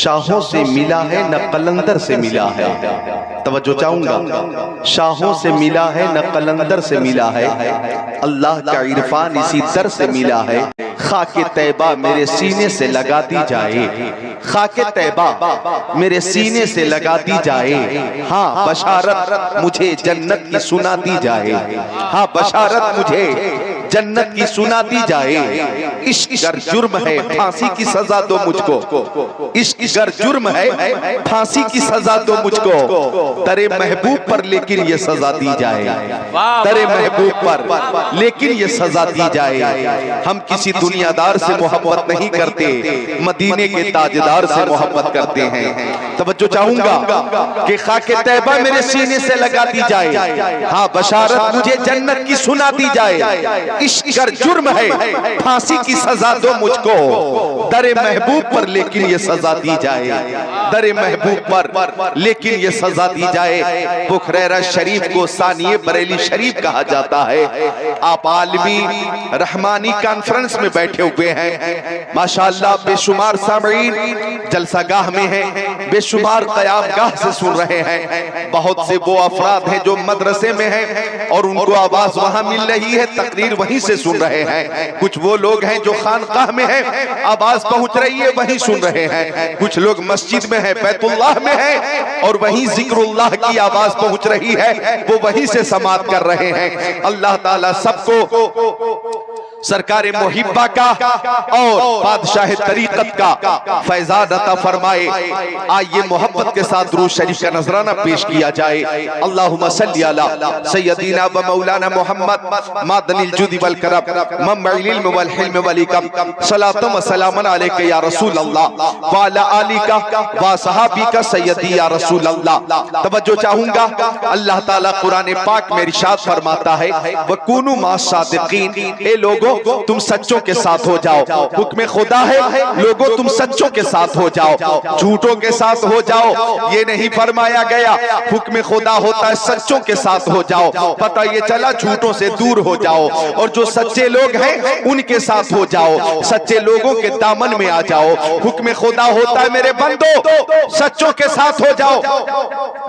शाहों से मिला है न कलंदर से मिला है। तवज्जो चाहूंगा, शाहों से मिला है न कलंदर से मिला है, अल्लाह का इरफान इसी दर से मिला है। खाके तैबा मेरे सीने से लगा दी जाए, खाके तैबा मेरे सीने से लगा दी जाए। हाँ बशारत मुझे जन्नत की सुना दी जाए, हाँ बशारत मुझे जन्नत की सुना दी जाए। इश्क अगर जुर्म है फांसी की सजा दो मुझको, इश्क अगर जुर्म है फांसी की सजा दो मुझको। तेरे महबूब पर लेकिन ये सजा दी जाए, तेरे महबूब पर लेकिन ये सजा दी जाए। हम किसी दुनियादार से मोहब्बत नहीं करते, मदीने के ताजदार से मोहब्बत करते हैं। तवज्जो चाहूंगा कि खाके तैबा मेरे सीने से लगा दी जाए, हाँ बशारत मुझे जन्नत की सुना दी जाए। इश्क अगर जुर्म है फांसी की सजा दो मुझको, दरे महबूब पर लेकिन ये सजा दी जाए, दरे महबूब पर लेकिन ये सजा दी जाए। बुखरैरा शरीफ को सानिए बरेली शरीफ कहा जाता है। आप आलमी रहमानी कॉन्फ्रेंस में बैठे हुए हैं, माशाअल्लाह बेशुमार सामईन जलसागाह में हैं, बेशुमार क़यामगाह से सुन रहे हैं। बहुत से वो अफराद हैं जो मदरसे में हैं और उनको आवाज वहां मिल रही है, तकरीर वहीं से सुन रहे हैं। कुछ वो लोग हैं जो खानकाह में हैं, आवाज पहुंच रही है वहीं सुन रहे हैं। कुछ लोग मस्जिद में हैं, बैतुल्लाह में हैं और वहीं जिक्रुल्लाह की आवाज पहुंच रही है, वो वहीं से समात कर रहे हैं। अल्लाह ताला सबको सरकारे मुहिब्बा का और बादशाह तरीकत का फैजान अता फरमाए। आइए मोहब्बत के साथ दुरूद शरीफ का नजराना पेश किया जाए। अल्लाहुम्मा सल्ली अला सय्यदीना व मौलाना मुहम्मद मादनिल जुदी वल करम मम्मइल इल्म वल हिल्म वल इकम सलातम व सलामन अलैका या रसूल अल्लाह व अला आलिका व सहाबिका सय्यदी या रसूल अल्लाह। तवज्जो चाहूंगा, अल्लाह ताला कुरान पाक में इरशाद फरमाता है व कुनू मास सादिकीन, ए लोगों तुम सच्चों के साथ हो जाओ। हुक्म खुदा है लोगों तुम सच्चों के साथ हो जाओ, झूठों के साथ हो जाओ ये नहीं फरमाया गया। हुक्म खुदा होता है सच्चों के साथ हो जाओ, पता ये चला झूठों से दूर हो जाओ और जो सच्चे लोग हैं उनके साथ हो जाओ, सच्चे लोगों के दामन में आ जाओ। हुक्म खुदा होता है मेरे बंदो सच्चों के साथ हो जाओ।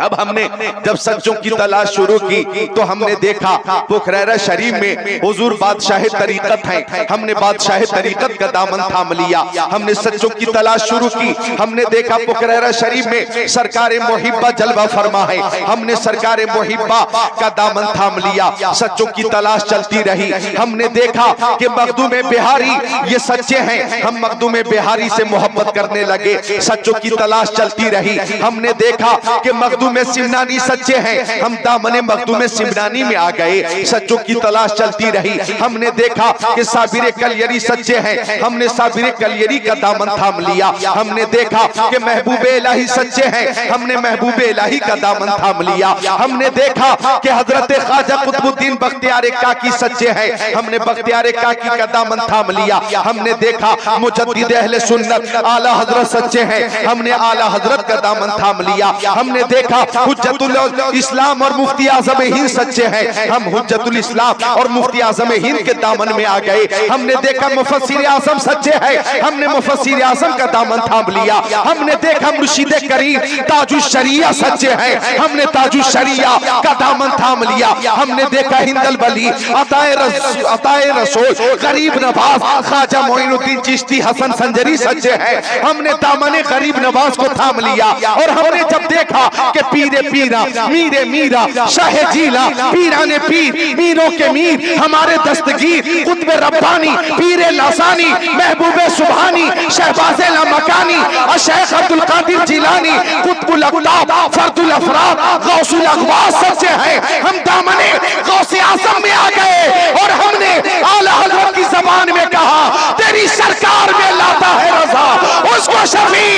अब हमने जब सच्चों की तलाश शुरू की तो हमने देखा बुखरैरा शरीफ में हुजूर बादशाह तरीकत है, हमने बादशाह तरीकत का दामन थाम लिया, हमने सच्चों की तलाश शुरू की। हमने देखा बुखरैरा शरीफ में सरकारे मुहिब्बा जलवा फरमा है, हमने सरकारे मुहिब्बा का दामन थाम लिया, सच्चों की तलाश चलती रही। हमने देखा कि मखदूम बिहारी ये सच्चे हैं, हम मखदूम बिहारी से मोहब्बत करने लगे, सच्चों की तलाश चलती रही। हमने देखा कि मखदूम सिमनानी सच्चे हैं, हम दामने मखदूम सिमनानी में आ गए, सच्चों की तलाश चलती रही। हमने देखा कि साबिर कलियरी सच्चे हैं, हमने साबिर कलियरी का दामन थाम लिया। हमने देखा कि महबूब इलाही सच्चे हैं, हमने महबूब इलाही का दामन थाम लिया। हमने देखा कि हजरत ख्वाजा कुतुबुद्दीन बख्तियार काकी सच्चे हैं, हमने बख्तियार काकी का दामन थाम लिया। हमने देखा मुजद्दिद अहले सुन्नत आला हजरत सच्चे हैं, हमने आला हजरत का दामन थाम लिया। हमने देखा हुज्जतुल इस्लाम और मुफ्ती आजम हिंद सच्चे हैं, हम हुज्जतुल इस्लाम और मुफ्ती आजम हिंद के दामन में आ गए। हमने देखा मुफस्सिर आज़म सच्चे हैं, हमने मुफस्सिर आज़म का दामन थाम लिया। हमने देखा मुर्शिद करीम ताजुश शरिया सच्चे हैं, हमने ताजुश शरिया का दामन थाम लिया। हमने देखा हिंदल वली अताए रसूल गरीब नवाज ख्वाजा मोइनुद्दीन चिश्ती हसन संजरी सच्चे हैं, हमने दामन गरीब नवाज को थाम लिया। और हमने जब देखा कि पीरे पीरा मीरे मीरा शाहे जीला पीराने पीर मीरों के मीर हमारे दस्तगीर कुतुब रब्बानी पीरे लासानी महबूबे सुभानी शहबाज़े लामकानी शेख अब्दुल कादिर जिलानी कुतुबुल अक़ताब फर्दुल अफ़राद गौसुल अग़वास सच्चे हैं। हम दामने गौसे आज़म में आ गए और हमने आला हज़रत की ज़बान में कहा तेरी सरकार में लाता है रज़ा उसको शफी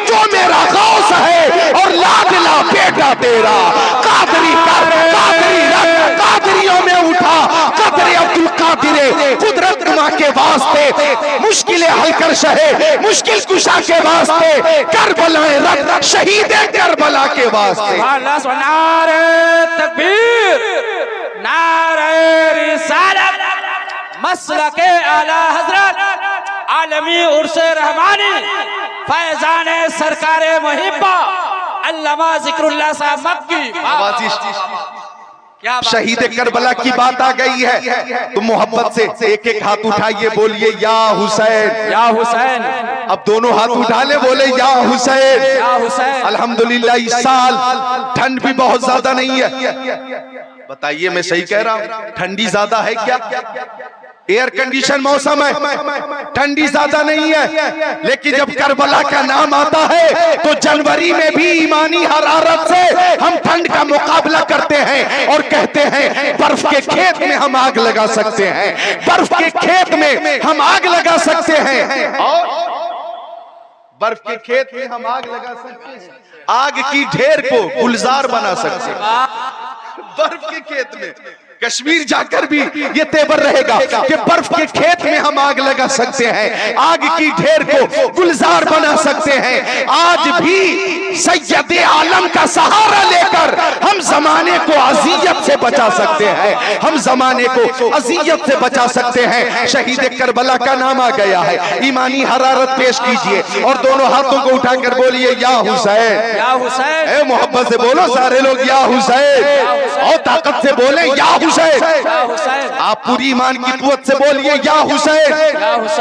जो मेरा गौस है और लाडला बेटा तेरा कादरी कर कादरी रख कादरियों में उठा कदरे अब्दुल कादिर कुदरत मां के वास्ते मुश्किलें हल कर शहे मुश्किल कुशा के वास्ते करबलाए रब शहीद करबला के वास्ते। नारे तकबीर नारे रिसालत मसलके आला हजरत आलमी उर्से रहमानी फैजान सरकारे मुहिब्बा अल्लामा जिक्रुल्लाह साहब मक्की। क्या शहीद करबला की बात आ गई है तो मोहब्बत से एक एक हाथ उठाइए, बोलिए या हुसैन, या हुसैन। अब दोनों हाथ उठा ले, बोले या हुसैन, या हुसैन। अल्हम्दुलिल्लाह इस साल ठंड भी बहुत ज्यादा नहीं है। बताइए मैं सही कह रहा हूं? ठंडी ज्यादा है क्या? एयर कंडीशन मौसम है, ठंडी ज्यादा नहीं है। लेकिन जब करबला का नाम आता है तो जनवरी में भी ईमानी हरारत से हम ठंड का मुकाबला करते हैं और कहते हैं बर्फ के खेत में हम आग लगा सकते हैं, बर्फ के खेत में हम आग लगा सकते हैं। और बर्फ के खेत में हम आग लगा सकते हैं, आग की ढेर को गुलजार बना सकते हैं। बर्फ के खेत में कश्मीर जाकर भी ये तेवर रहेगा कि बर्फ के खेत में हम आग लगा सकते हैं, आग की ढेर को गुलजार बना सकते हैं। आज भी सैयद आलम का सहारा लेकर हम जमाने को अजियत से बचा सकते हैं, हम जमाने को अजियत से बचा सकते हैं। शहीद करबला का नाम आ गया है, ईमानी हरारत पेश कीजिए और दोनों हाथों को उठाकर बोलिए या हुसैन, या हुसैन। ए मोहब्बत से बोलो सारे लोग या हुसैन, और ताकत से बोले या हुसैन। आप पूरी ईमान की कुव्वत से बोलिए या हुसैन,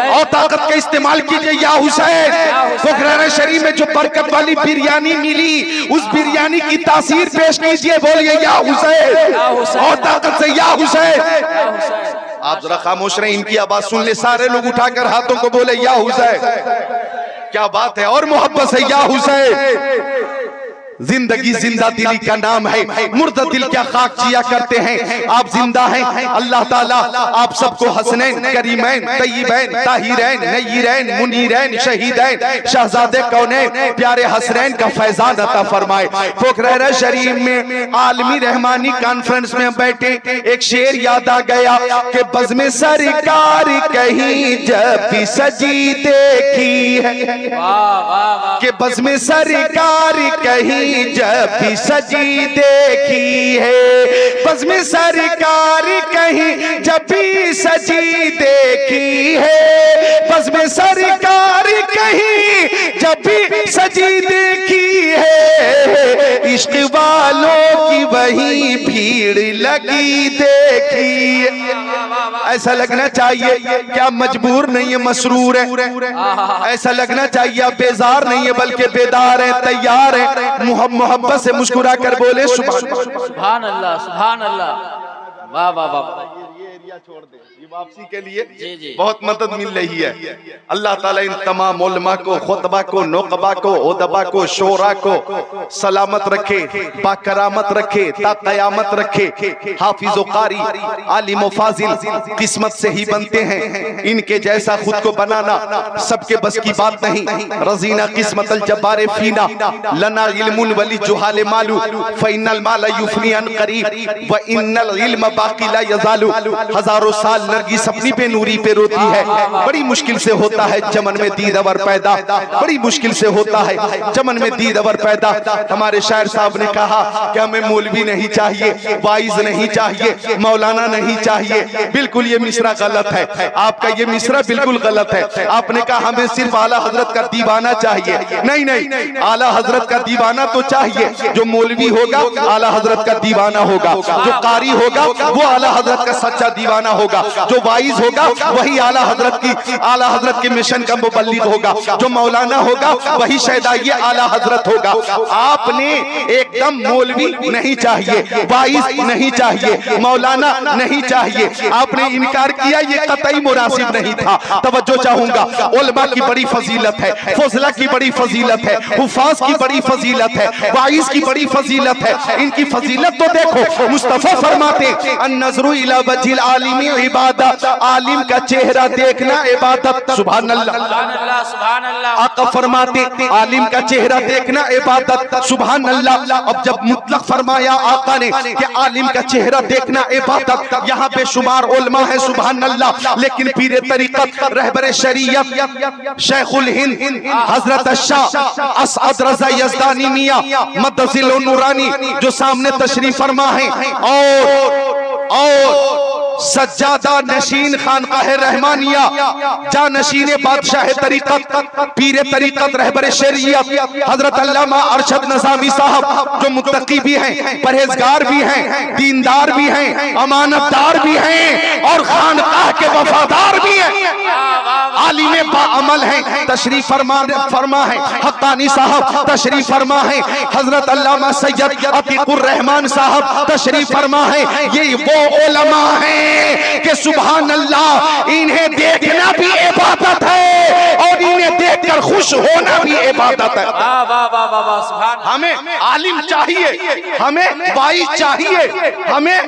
और ताकत का इस्तेमाल कीजिए या हुसैन। फुकराना शरीफ में जो बरकत वाली बिरयानी मिली उस बिरयानी की तासीर पेश कीजिए, बोलिए या हुसैन, और ताकत से या हुसैन। आप जरा खामोश रहे, इनकी आवाज सुन ले, सारे लोग उठाकर हाथों को बोले या हुसैन। क्या बात है, और मोहब्बत से या हुसैन। जिंदगी जिंदा दिली का नाम है, मुर्दा दिल क्या खाक जिया करते हैं। आप जिंदा हैं, अल्लाह ताला आप सबको हसनैन, करीमैन, तय्यबैन, ताहिरैन, नय्यरैन, मुनीरैन, शहीदैन, शहजादे कौनैन, प्यारे हसनैन का फैजान अता फरमाए। फुकराना शरीफ में आलमी रहमानी कॉन्फ्रेंस में बैठे एक शेर याद आ गया कि बज़्म सरकार कहीं जब भी सजी देखी है, कि बज़्म सरकार कहीं जब भी सजी देखी है, बज़्म सरकार कहीं जब भी सजी देखी है, बज़्म सरकार कहीं जब भी सजी देखी है, इश्क वालों की वही भीड़ लगी देखी है। ऐसा लगना चाहिए क्या मजबूर नहीं है, मसरूर है। ऐसा लगना चाहिए आप बेजार नहीं है बल्कि बेदार है, तैयार है। मोहब्बत से मुस्कुरा कर बोले सुभान अल्लाह, सुभान अल्लाह। वाह वाह वाह। ये एरिया छोड़ दे, ये वापसी के लिए जी। बहुत मदद मिल रही है। अल्लाह ताला इन तमाम उलमा को, खुतबा को, नौकबा को, उदबा को, शोरा को सलामत रखे, बाकरामत रखे, ता कयामत रखे। हाफिज व कारी, आलिम व फाजिल किस्मत से ही बनते हैं, इनके जैसा खुद को बनाना सबके बस की बात नहीं। रजीना किस्मत अल जब्बार फीना लना इल्मुन वली जुहाल मालू फइन्नल माला युफनी अन करीब व इन्नल इल्म बाकी ला यजालू। हजारों साल नरगिस अपनी पे नूरी पे रोती है, बड़ी मुश्किल से होता है चमन में दीदवर पैदा, बड़ी मुश्किल से होता है चमन में दीदवर पैदा। हमारे शायर साहब ने कहा कि हमें मौलवी नहीं चाहिए, वाइज नहीं चाहिए, मौलाना नहीं चाहिए। बिल्कुल ये मिसरा गलत है, आपका ये मिसरा बिल्कुल गलत है। आपने कहा हमें सिर्फ आला हजरत का दीवाना चाहिए। नहीं नहीं, आला हजरत का दीवाना तो चाहिए, जो मौलवी होगा आला हजरत का दीवाना होगा, जो कारी होगा वो आला हजरत का सच्चा दीवाना होगा, जो वाइज होगा वही आला हजरत के मिशन का मुबल्लिग होगा, जो मौलाना होगा वही शहदाई आला हजरत होगा। आपने एकदम मौलवी नहीं चाहिए, वाइज नहीं चाहिए, मौलाना नहीं चाहिए, आपने इनकार किया, ये कतई मुनासिब नहीं था। तवज्जो चाहूंगा, उलमा की बड़ी फजीलत है, फजला की बड़ी फजीलत है, हुफाज की बड़ी फजीलत है, वाइज की बड़ी फजीलत है। इनकी फजीलत तो देखो, मुस्तफा फरमाते अन्नज़रु इला वजिल आलिमी इबादत, आलिम का चेहरा देखना इबादत। सुभान अल्लाह, सुभान अल्लाह। आका फरमाते आलिम का चेहरा देखना इबादत। सुभान अल्लाह। अब जब मुतलक फरमाया आका ने कि आलिम का चेहरा देखना इबादत, यहाँ बेशुमार उलमा है सुभान अल्लाह, लेकिन पीरे तरीकत रहबर शरीयत शेखुल हिंद हजरत शाह असअद रज़ा यज़दानी मियां मद्दजिल नूरानी जो सामने तशरीफ फरमा है, और सज्जादा नशीन खानकाह रहमानिया, जा नशीन बादशाह तरीकत, पीर तरीकत, रहबर शरीयत हजरत अल्लामा अरशद नज़ामी साहब, जो मुत्तकी भी हैं, परहेजगार भी हैं, दीनदार भी हैं, अमानतदार भी हैं और खानकाह के वफादार भी हैं, आलिम बाअमल हैं। तशरीफ फरमा है हक्कानी साहब, तशरीफ फरमा है हजरत अल्लामा सैयद अतीकुर रहमान साहब, तशरीफ फरमा है। ये वो उलमा हैं कि सुभान अल्लाह, इन्हें देखना भी इबादत है और इन्हें देखकर खुश होना भी इबादत है। हमें आलिम चाहिए, हमें वाइज चाहिए, हमें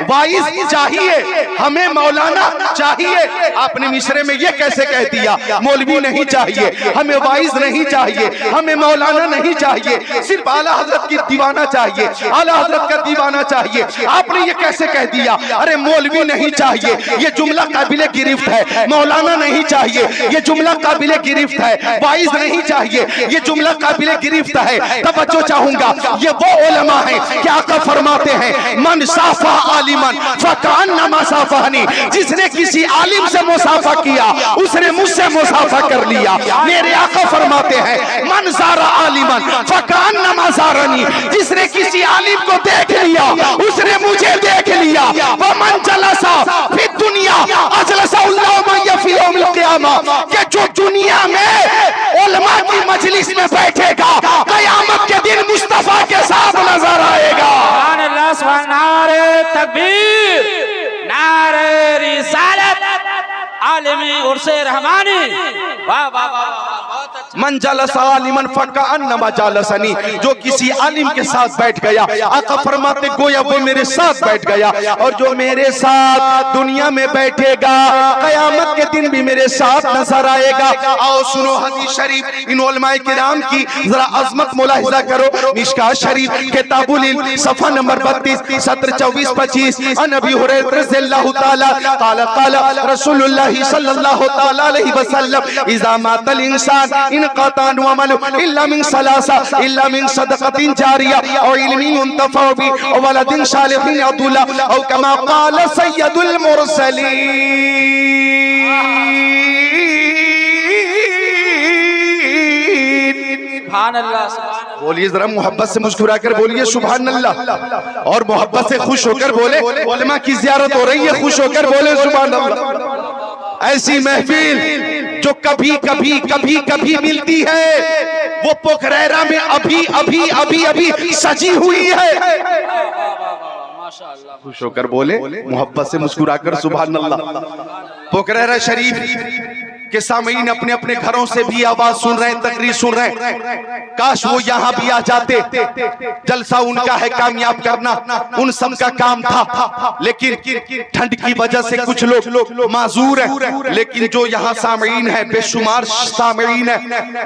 वाइज चाहिए, हमें मौलाना चाहिए। आपने मिसरे में ये कैसे कह दिया? मौलवी नहीं चाहिए, हमें वाइज नहीं चाहिए, हमें मौलाना नहीं चाहिए, सिर्फ आला हजरत की दीवाना चाहिए, आला हजरत का दीवाना चाहिए। आपने ये कैसे कह दिया? अरे मौलवी नहीं चाहिए, ये जुमला काबिले गिरफ्त है। मौलाना नहीं चाहिए, ये जुमला काबिले गिरफ्त है। वाइज नहीं चाहिए, ये जुमला काबिले गिरफ्त है। तवज्जो चाहूंगा, ये वो उलमा है कि आका फरमाते हैं मन साफा आलिमन फकान्नमा साफानी, जिसने किसी आलिम से मुसाफा किया उसने मुझसे मुसाफा कर लिया। मेरे आका फरमाते हैं मन ज़ारा आलिमन फकान्नमा ज़ारनी, जिसने किसी आलिम को देख लिया उसने मुझे देख लिया। व मन जलसा फिर दुनिया अजलसा उल्लाह फी यौमिल क़ियामा, कि जो दुनिया में उलमा की मजलिस में बैठेगा क़यामत के दिन मुस्तफा के साथ नजर आएगा। सुभान अल्लाह, सुभान नारे तकबीर, नारे रिसालत, आलिमी उर्से रहमानी। वाह वाह वाह, मन जलसा आलिमन फकअन्नमा जलसनी, जो किसी आलिम के साथ बैठ गया, आका फरमाते गोया वो मेरे साथ बैठ गया, और जो मेरे साथ दुनिया में बैठेगा कयामत के दिन भी मेरे साथ नजर आएगा। आओ सुनो हदीस शरीफ इन उलमाए किराम की, जरा अजमत मुलाहिजा करो। मिशकात शरीफ किताबुल इल्म सफ़ा नंबर 32 सत्र 24-25, अन अबी हुरैरा रज़ियल्लाहु ताला क़ाल क़ाल रसूलुल्लाह सल्लल्लाहु ताला अलैहि वसल्लम इज़ा मातल इंसान इनक़ता अमलु इल्ला मिन सलासा, इल्ला मिन सदक़तिन जारिया और इल्मिन युंतफ़अ बिही और वलदिन सालिहिन यदुल्ला औ कमा क़ाल सय्यदुल मुरसलीन। सुभान अल्लाह, सुभान बोलिए जरा मोहब्बत से मुस्कुरा कर बोलिए सुभान अल्लाह, और मोहब्बत से खुश होकर बोले। उलमा की ज़ियारत हो रही है, खुश होकर बोले सुभान अल्लाह। ऐसी महफिल जो कभी कभी कभी कभी मिलती है, वो पोखरेरा में अभी अभी अभी अभी सजी हुई है। माशाअल्लाह, खुश होकर बोले, मोहब्बत से मुस्कुराकर सुभान अल्लाह। पोखरेरा शरीफ के सामईन अपने अपने घरों से भी आवाज सुन रहे हैं, तकरीर सुन रहे हैं। काश वो यहाँ भी आ जाते। जलसा उनका है कामयाब करना, उन सब का काम था, लेकिन ठंड की वजह से कुछ लोग माजूर हैं। लेकिन जो यहाँ सामईन है, बेशुमार सामईन है,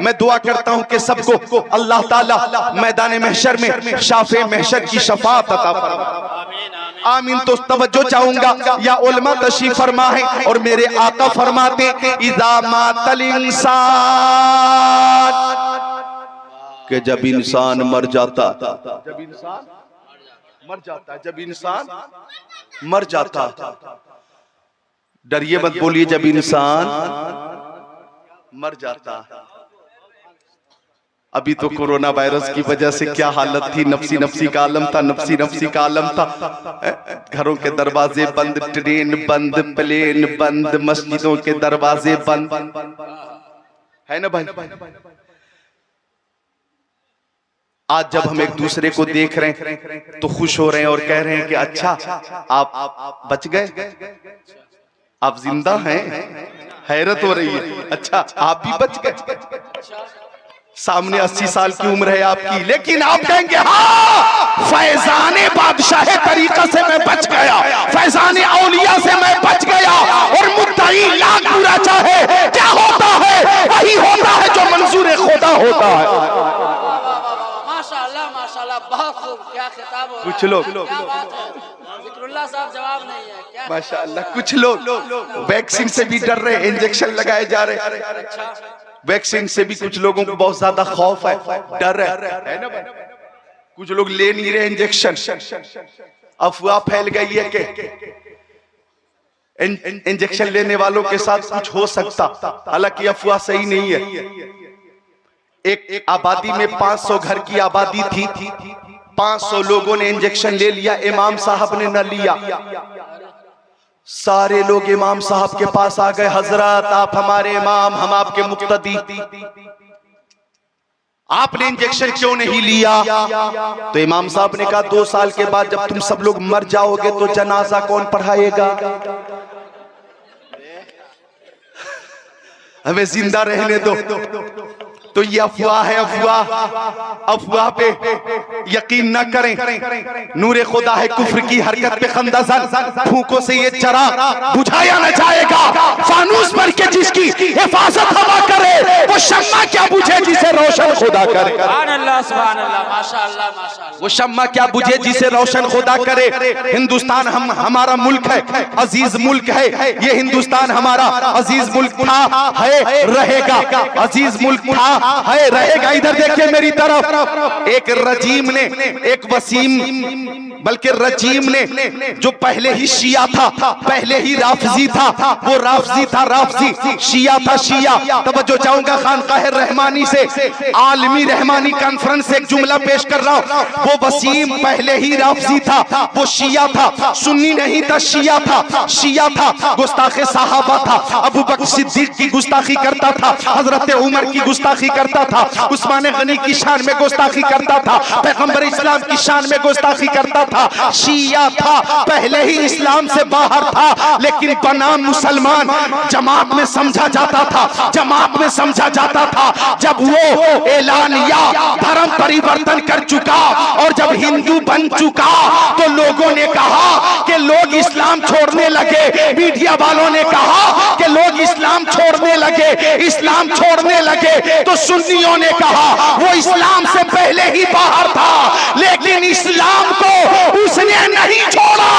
मैं दुआ करता हूँ कि सबको अल्लाह ताला मैदान महशर में शाफे महशर की शफाअत अता फरमाए। आमीन। तो तवज्जो चाहूंगा, या उलमा तशरीफ फरमा है और मेरे आका फरमाते इज़ा मातल इंसान, कि जब इंसान मर जाता, जब इंसान मर जाता, जब इंसान मर जाता, डरिए मत, बोलिए जब इंसान मर जाता। अभी तो कोरोना वायरस की वजह से क्या हालत थी, नफसी नफसी का आलम था, नफसी नफसी का आलम था। घरों के दरवाजे बंद, ट्रेन बंद, प्लेन बंद, मस्जिदों के दरवाजे बंद, है ना भाई। आज जब हम एक दूसरे को देख रहे हैं तो खुश हो रहे हैं और कह रहे हैं कि अच्छा आप बच गए, आप जिंदा हैं। हैरत हो रही है, अच्छा आप भी बच गए। सामने 80 साल की उम्र है आपकी, लेकिन आप कहेंगे हाँ फैजाने बादशाह तरीका से मैं बच गया, फैजाने औलिया से मैं बच गया। और मुद्दई लाख बुरा चाहे, क्या होता है वही होता है जो मंजूर खुदा होता है। माशाअल्लाह, माशाअल्लाह, बहुत खूब, क्या खिताब हो रहा है। कुछ लोग, क्या बात है, जिक्रुल्लाह साहब जवाब नहीं है क्या? माशाअल्लाह, कुछ लोग वैक्सीन से भी डर रहे, इंजेक्शन लगाए जा रहे। वैक्सीन से भी कुछ लोगों को बहुत ज्यादा खौफ है, डर है ना। कुछ लोग ले नहीं रहे इंजेक्शन, अफवाह फैल गई है कि इंजेक्शन लेने वालों के साथ कुछ हो सकता, हालांकि अफवाह सही नहीं है। एक आबादी में 500 घर की आबादी थी, 500 लोगों ने इंजेक्शन ले लिया, इमाम साहब ने न लिया। सारे लोग इमाम साहब के पास आ गए, हजरत आप हमारे इमाम, हम आपके मुक्तदी, आपने इंजेक्शन क्यों नहीं लिया? तो इमाम साहब ने कहा 2 साल के बाद जब तुम सब लोग मर जाओगे तो जनाजा कौन पढ़ाएगा? हमें जिंदा रहने दो। तो ये अफवाह है, अफवाह पे यकीन न करें। नूरे खुदा है कुफ्र की हरकत पे खंदाजन, फूकों से ये चराग बुझाया न जाएगा। फानूस बन के जिसकी हिफाजत हवा करे, वो शम्मा क्या बुझे जिसे रोशन खुदा करे। सुभान अल्लाह, सुभान अल्लाह, माशाअल्लाह, माशाअल्लाह। वो शम्मा क्या बुझे जिसे रोशन खुदा करे। हिंदुस्तान हमारा मुल्क है, अजीज मुल्क है। ये हिंदुस्तान हमारा अजीज मुल्क था, है, रहेगा। अजीज मुल्क था, है, रहेगा। इधर देखिए मेरी तरफ, एक रजीम ने, एक वसीम बल्कि रजीम ने, जो पहले ही शिया था, पहले ही राफजी था, वो राफजी था, राफजी, शिया था, शिया। तवज्जो चाहूंगा खानकाह रहमानी से, आलमी रहमानी कॉन्फ्रेंस से एक जुमला पेश कर रहा हूं। वो वसीम पहले ही राफजी था, वो शिया था, सुन्नी नहीं था, शिया था, शिया था, गुस्ताखे साहबा था, अबू बकर सिद्दीक की गुस्ताखी करता था, हजरत उमर की गुस्ताखी करता था, उस्मान गनी की शान में गुस्ताखी करता था, पैगंबर इस्लाम की शान में गुस्ताखी करता था। शिया था, पहले ही इस्लाम से बाहर था, लेकिन बनाम मुसलमान जमात में समझा जाता था, जमात में समझा जाता था। जब वो ऐलानिया धर्म परिवर्तन कर चुका और जब हिंदू बन चुका, तो लोगों ने कहा कि लोग इस्लाम छोड़ने लगे, मीडिया वालों ने कहा कि लोग इस्लाम छोड़ने लगे, इस्लाम छोड़ने लगे। तो सुन्नियों ने कहा वो इस्लाम से पहले ही बाहर था, लेकिन इस्लाम को उसने नहीं छोड़ा,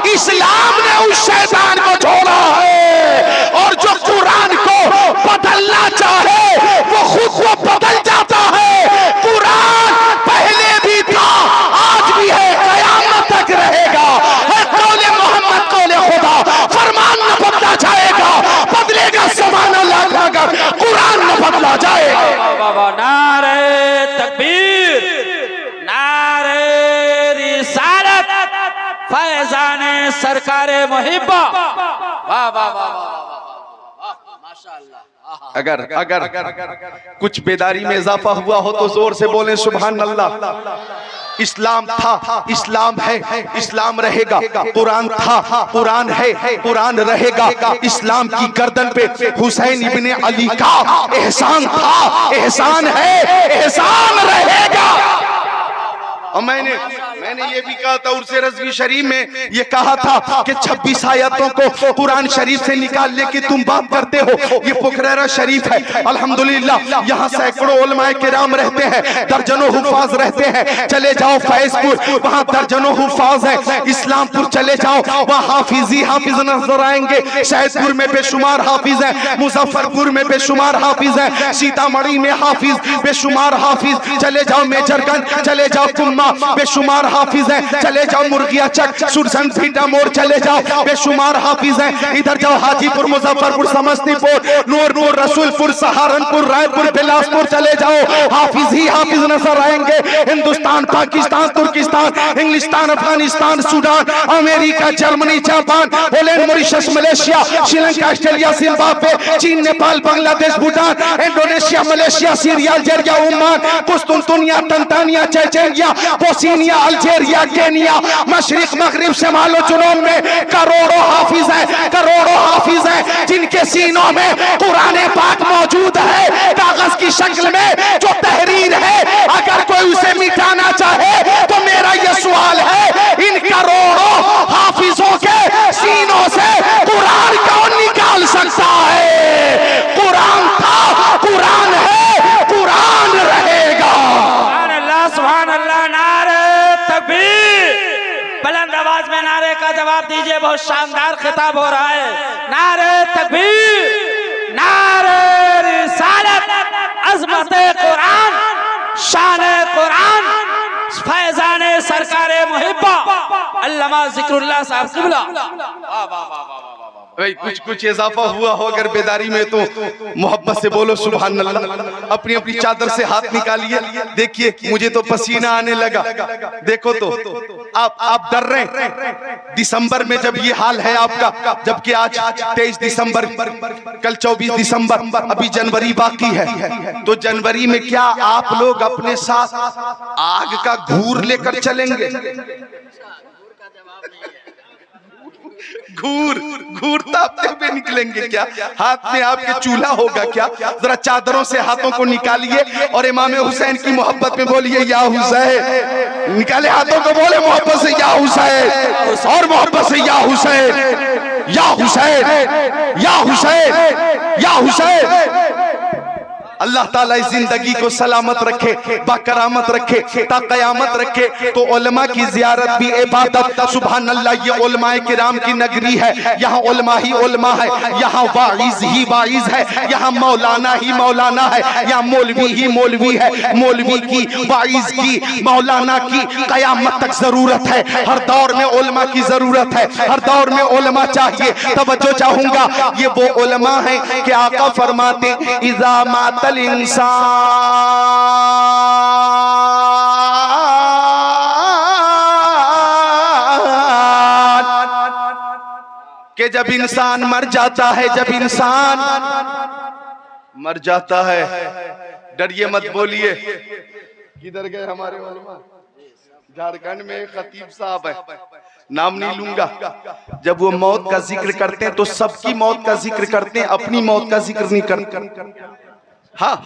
इस्लाम ने उस शैतान को छोड़ा है। और जो कुरान को बदलना चाहे वो खुद को बदल जाता है। कुरान पहले भी था, आज भी है, कयामत तक रहेगा। कौले मोहम्मद कौले खुदा, फरमान न बदला जाएगा, बदलेगा ज़माना लाकर, कुरान न बदला जाएगा। नारे तकबीर, नारे रिसालत, फैजाने सरकारे मुहिब्बा। वाह वाह वाह वाह, माशाअल्लाह। अगर कुछ बेदारी में इजाफा हुआ हो तो जोर से बोले सुभान अल्लाह। इस्लाम था, इस्लाम है, इस्लाम रहेगा। कुरान था, कुरान है, कुरान रहेगा। इस्लाम की गर्दन पे हुसैन इब्ने अली का एहसान था, एहसान है, एहसान रहेगा। और मैंने ये भी कहा था, उर्से रज़वी शरीफ में ये कहा था कि 26 आयतों को कुरान शरीफ से निकालने की तुम बात करते हो। ये पुखरैरा शरीफ है, अल्हम्दुलिल्लाह यहाँ सैकड़ों उलमाए किराम रहते हैं, दर्जनों हुफाज रहते हैं। चले जाओ फैजपुर, वहाँ दर्जनों हुफाज है। इस्लामपुर चले जाओ, वहाँ हाफिजी हाफिज नजर आएंगे। सैदपुर में बेशुमार हाफिज है, मुजफ्फरपुर में बेशुमार हाफिज है, सीतामढ़ी में हाफिज बेशुमार हाफिज। चले जाओ मेजरगंज, चले जाओ कुम्मा, बेशुमार हाफिज है। चले जाओ मुर्गिया चक, सुरसन भीटा मोड़ चले जाओ, बेशुमार हाफिज है। इधर जाओ हाजीपुर, मुजफ्फरपुर, समस्तीपुर, नूरपुर, रसूलपुर, सहारनपुर, रायपुर, बिलासपुर चले जाओ, हाफिज ही हाफिज नजर आएंगे। हिंदुस्तान, पाकिस्तान, तुर्किस्तान, इंग्लिस्तान, Afghanistan, Sudan, America, Germany, Japan, Holland, Mauritius, Malaysia, Sri Lanka, Australia, Zimbabwe, चीन, Nepal, Bangladesh, Bhutan, Indonesia, Malaysia, Syria, Algeria, Oman, कुस्तुनतुनिया, तंतानिया, Chechnya, Bosnia, Algeria, Kenya, मशरिक, मगरिब, शमाल और जुनूब में करोड़ों हाफिज हैं, करोड़ों हाफिज हैं, जिनके सीनों में कुरान पाक मौजूद है, कागज की शक्ल में जो तहरीर है। अगर कोई उसे मिटाना चाहे तो मेरा यह सवाल है, इन करोड़ों हाफिजों के सीनों से कुरान कौन निकाल सकता है? कुरान था, कुरान है, कुरान रहेगा। सुभान अल्लाह, सुभान अल्लाह। नारे तकबीर, बुलंद आवाज में नारे का जवाब दीजिए। बहुत शानदार खिताब हो रहा है। नारे तकबीर, नारे रिसालत, अज़मत कुरान, शान कुरान, फैजाने सरकारे मुहिब्बा, अल्लामा ज़िक्रुल्लाह साहब क़िबला। वाह वाह वाह वाह। भाई कुछ कुछ इजाफा हुआ हो अगर बेदारी में तो मोहब्बत से बोलो सुभान अल्लाह। अपनी अपनी चादर से हाथ निकालिए, देखिए मुझे तो पसीना आने लगा। देखो तो आप डर रहे हैं दिसंबर में जब ये हाल है आपका, जबकि आज 23 दिसंबर, कल 24 दिसंबर, अभी जनवरी बाकी है। तो जनवरी में क्या आप लोग अपने साथ आग का घूर लेकर चलेंगे? घूर तापते हुए निकलेंगे क्या? हाथ में आपके चूल्हा होगा क्या? जरा चादरों से हाथों को निकालिए और इमाम हुसैन की मोहब्बत में बोलिए या हुसैन। निकाले हाथों को, बोले मोहब्बत से या हुसैन, और मोहब्बत से या हुसैन, या हुसैन, या हुसैन, या हुसैन। अल्लाह ताला इस जिंदगी को सलामत रखे, बाकरामत रखे, ता कयामत रखे। तो उलमा की जियारत भी इबादत। सुभान अल्लाह, ये उलमाए किराम की नगरी है। यहाँ उलमा ही उलमा है, यहाँ वाइज ही वाइज है, यहाँ मौलाना ही मौलाना है, यहाँ मौलवी ही मौलवी है। मौलवी की, वाइज की, मौलाना की कयामत तक जरूरत है। हर दौर में उलमा की जरूरत है, हर दौर में उलमा चाहिए। तवज्जो चाहूंगा, ये वो उलमा है कि आका फरमाते इज़ा मातल इंसान कि जब इंसान मर जाता है, जब इंसान मर जाता है, डरिए मत बोलिए। किधर गए हमारे उलमा? झारखंड में खतीब साहब है, नाम नहीं लूंगा। जब वो मौत का जिक्र करते हैं तो सबकी मौत का जिक्र करते हैं, अपनी मौत का जिक्र नहीं करते। हाँ,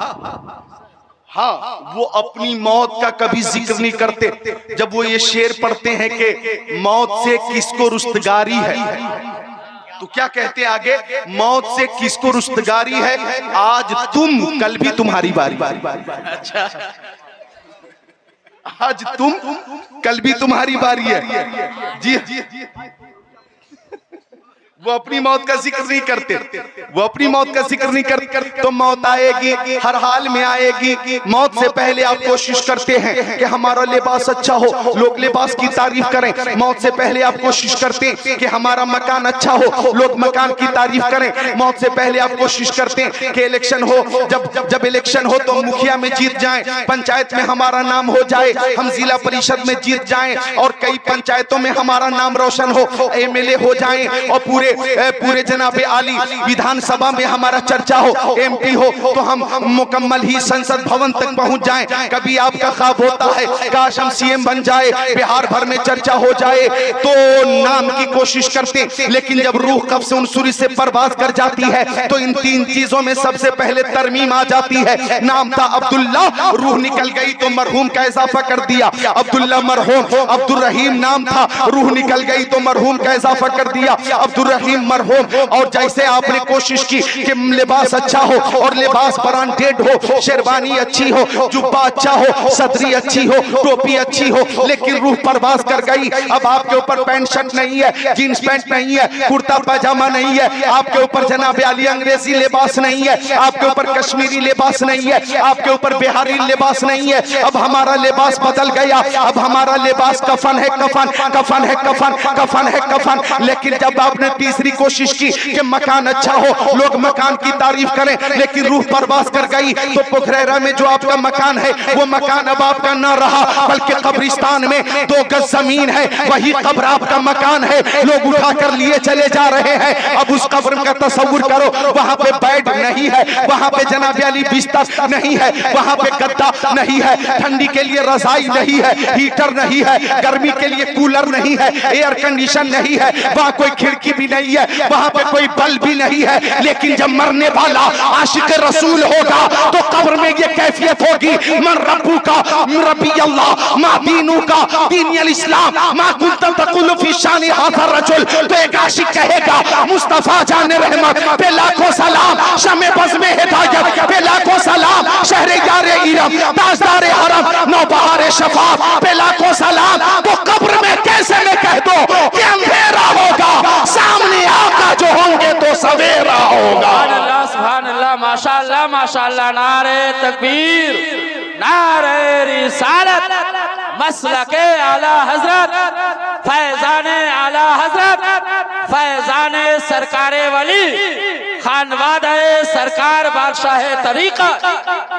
वो अपनी मौत का कभी जिक्र नहीं करते। जब वो ये शेर पढ़ते हैं कि मौत से किसको रुस्तगारी है, तो क्या कहते हैं आगे? मौत से किसको रुस्तगारी है, आज तुम कल भी तुम्हारी बारी। अच्छा, आज तुम कल भी तुम्हारी बारी है। जी वो अपनी मौत का जिक्र नहीं करते, वो अपनी मौत का जिक्र नहीं करते। तो मौत आएगी, हर हाल में आएगी। मौत से पहले आप कोशिश करते हैं कि हमारा लिबास अच्छा हो, लोग लिबास की तारीफ करें। मौत से पहले आप कोशिश करते हैं कि हमारा मकान अच्छा हो, लोग मकान की तारीफ करें। मौत से पहले आप कोशिश करते हैं कि इलेक्शन हो, जब इलेक्शन हो तो मुखिया में जीत जाएं, पंचायत में हमारा नाम हो जाए, हम जिला परिषद में जीत जाएं और कई पंचायतों में हमारा नाम रोशन हो, एमएलए हो जाएं और पूरे जनाबे आली विधानसभा में हमारा चर्चा हो, एमपी हो, तो हम मुकम्मल ही संसद भवन तक पहुंच जाएं। कभी आपका ख्वाब होता है काश हम सीएम बन जाए, बिहार भर में चर्चा हो जाए, तो नाम की कोशिश करते। लेकिन जब रूह कब्ज़ से उनसुरी से परवाज कर जाती है तो इन तीन चीजों में सबसे पहले तरमीम आ जाती है। नाम था अब्दुल्ला, रूह निकल गई तो मरहूम का इजाफा कर दिया, अब्दुल्ला मरहूम। अब्दुल रहीम नाम था, रूह निकल गई तो मरहूम का इजाफा कर दिया, अब्दुल रहीम मरहूम। और जैसे आपने कोशिश की कि लिबास अच्छा हो और लिबास ब्रांडेड हो, शेरवानी अच्छी हो, जुब्बा अच्छा हो, सदरी अच्छी हो, टोपी अच्छी हो, लेकिन रूह परवास कर गई। अब आपके ऊपर पैंट शर्ट नहीं है, जींस पैंट नहीं है, कुर्ता पजामा नहीं है, आपके ऊपर जनाब आली अंग्रेजी लिबास नहीं है, आपके ऊपर कश्मीरी लिबास नहीं है, आपके ऊपर बिहारी लिबास नहीं है। अब हमारा लिबास बदल गया, अब हमारा लिबास कफन है, कफन, कफन है, कफन, कफन है, कफन। लेकिन जब आपने तीसरी कोशिश की कि मकान अच्छा हो, लोग मकान की तारीफ करें, लेकिन रूह परवास कर गई, तो पुखरेरा में जो आपका मकान है वो मकान अब आपका न रहा, बल्कि कब्रिस्तान में 2 गज जमीन है, वही कब्र आपका मकान है। लोग उठाकर लिए चले जा रहे हैं। अब उस कब्र का तस्वुर करो, वहां पे बेड नहीं है, वहां पे जनाब अली बिस्तर नहीं है, वहां पे गद्दा नहीं है, ठंडी के लिए रजाई नहीं है, हीटर नहीं है, गर्मी के लिए कूलर नहीं है, एयर कंडीशन नहीं है, वहां कोई खिड़की भी नहीं है, वहां पे कोई बल्ब भी नहीं है। लेकिन जब मरने वाला आशिक रसूल होगा तो कब्र में ये कैफियत होगी, मन रब्बू का रब्बी अल्लाह, मा दीनू का दीन अल इस्लाम, मा कुंतम तकुल फी शान हाज़ा रजुल। तो एक आशिक कहेगा मुस्तफा जाने रहमत पे लाखों सलाम, शमे बज़ में हिदायत पे लाखों सलाम, शहरे यारे इरम ताजदार हरम नौबहार शफाफ पे लाखों सलाम। तो कब्र में कैसे मैं कह दो कि अंधेरा होगा, सामने आका जो होंगे तो सवेरा होगा। सुभान अल्लाह, माशाअल्लाह, माशाअल्लाह। नारे तकबीर, नारे रिसालत, मसलके आला हजरत, फैजाने आला हजरत, फैजान सरकारे वली खानवाद है सरकार बादशाह तरीका।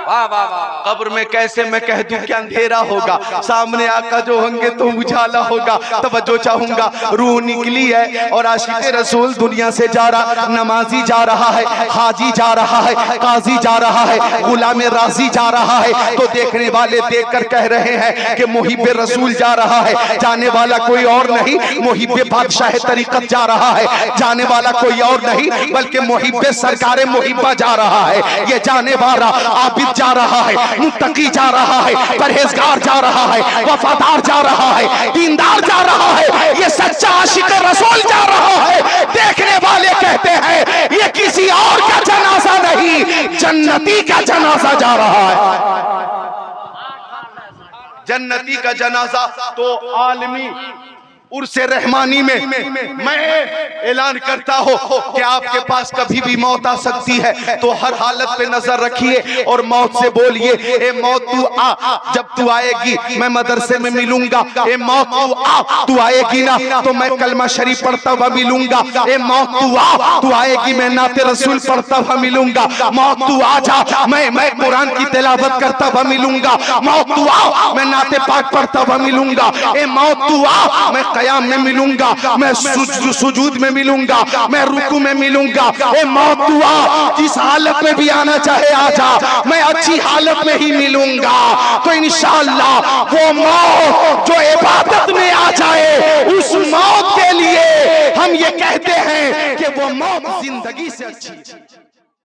वाह वाह वाह। कब्र में कैसे मैं कह दूं कि अंधेरा होगा, सामने आका जो होंगे तो उजाला होगा। तवज्जो चाहूंगा, रूह निकली है और आशिक़े रसूल दुनिया से जा रहा, नमाजी जा रहा है, हाजी जा रहा है, काजी जा रहा है, गुलाम राजी जा रहा है, तो देखने वाले देखकर कह रहे हैं कि मुहिब्बे रसूल जा रहा है। जाने वाला कोई और नहीं, मुहिब्बे बादशाह तरीकत जा रहा है। जाने वाला कोई और नहीं बल्कि मुहिब्बे सरकारे मुहिब्बा जा रहा है। ये जाने वाला आबिद जा रहा है, मुत्तकी जा रहा है, परहेजगार जा रहा है, वफादार जा रहा है, दीनदार जा रहा है, ये सच्चा आशिक रसूल जा रहा है। देखने वाले कहते हैं ये किसी और का जनाजा नहीं, जन्नती का जनाजा जा रहा है। जन्नती का जनाजा तो आलमी उर्से रहमानी में मैं ऐलान करता हूं कि आपके पास कभी भी मौत आ सकती है, तो हर हालत पे नजर रखिए और मौत से बोलिए, ए मौत तू आ, जब तू आएगी मैं मदरसे में मिलूंगा। ए मौत तू आ, तू आएगी ना तो मैं कलमा शरीफ पढ़ता हुआ मिलूंगा। ए मौत तू आ, तू आएगी मैं नाते रसूल पढ़ता हुआ मिलूंगा। मौत तू आ जा, मैं कुरान की तिलावत करता हुआ मिलूंगा। मौत तू आ, मैं नाते पाक पढ़ता हुआ मिलूंगा। ए मौत तू आ, मैं कयाम में मिलूंगा, मैं सुजूद में मिलूंगा, मैं रुकू में मिलूंगा। ए मौत तू आ, जिस हालत में भी आना चाहे आ जा, मैं अच्छी हालत में ही मिलूंगा। तो इंशाअल्लाह वो मौत जो इबादत में आ जाए, उस मौत के लिए हम ये कहते हैं कि वो मौत जिंदगी से अच्छी है।